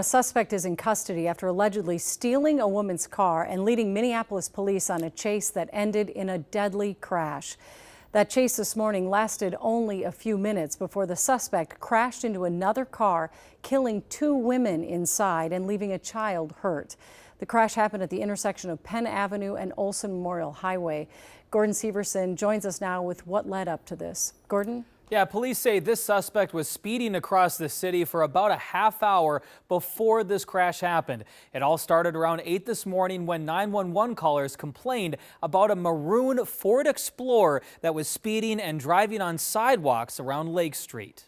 A suspect is in custody after allegedly stealing a woman's car and leading Minneapolis police on a chase that ended in a deadly crash. That chase this morning lasted only a few minutes before the suspect crashed into another car, killing 2 women inside and leaving a child hurt. The crash happened at the intersection of Penn Avenue and Olson Memorial Highway. Gordon Severson joins us now with what led up to this. Gordon? Yeah, police say this suspect was speeding across the city for about a half hour before this crash happened. It all started around 8 this morning when 911 callers complained about a maroon Ford Explorer that was speeding and driving on sidewalks around Lake Street.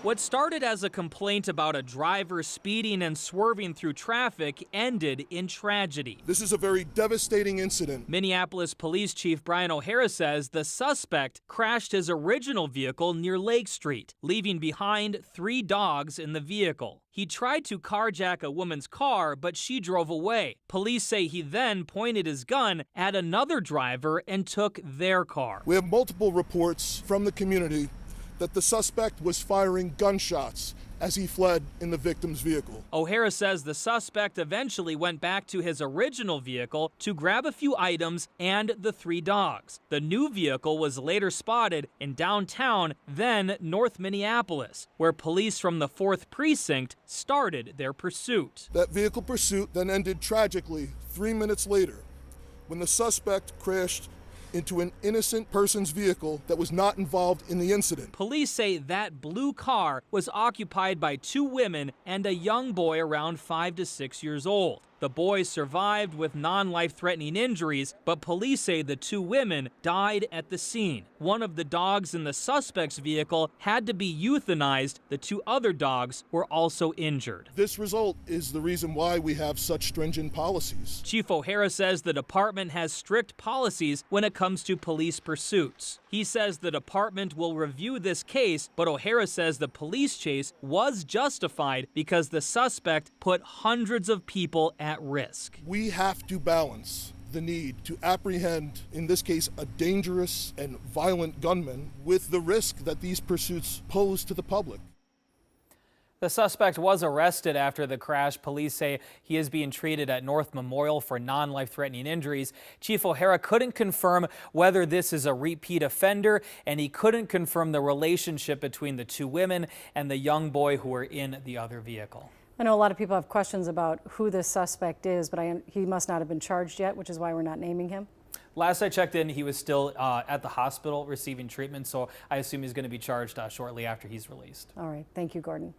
What started as a complaint about a driver speeding and swerving through traffic ended in tragedy. This is a very devastating incident. Minneapolis Police Chief Brian O'Hara says the suspect crashed his original vehicle near Lake Street, leaving behind 3 dogs in the vehicle. He tried to carjack a woman's car, but she drove away. Police say he then pointed his gun at another driver and took their car. We have multiple reports from the community that the suspect was firing gunshots as he fled in the victim's vehicle. O'Hara says the suspect eventually went back to his original vehicle to grab a few items and the 3 dogs. The new vehicle was later spotted in downtown, then North Minneapolis, where police from the 4th Precinct started their pursuit. That vehicle pursuit then ended tragically 3 minutes later when the suspect crashed into an innocent person's vehicle that was not involved in the incident. Police say that blue car was occupied by 2 women and a young boy around 5 to 6 years old. The boy survived with non-life-threatening injuries, but police say the 2 women died at the scene. One of the dogs in the suspect's vehicle had to be euthanized. The 2 other dogs were also injured. This result is the reason why we have such stringent policies. Chief O'Hara says the department has strict policies when it comes to police pursuits. He says the department will review this case, but O'Hara says the police chase was justified because the suspect put hundreds of people at risk. We have to balance the need to apprehend, in this case, a dangerous and violent gunman with the risk that these pursuits pose to the public. The suspect was arrested after the crash. Police say he is being treated at North Memorial for non-life-threatening injuries. Chief O'Hara couldn't confirm whether this is a repeat offender, and he couldn't confirm the relationship between the 2 women and the young boy who were in the other vehicle. I know a lot of people have questions about who this suspect is, but he must not have been charged yet, which is why we're not naming him. Last I checked in, he was still at the hospital receiving treatment, so I assume he's going to be charged shortly after he's released. All right. Thank you, Gordon.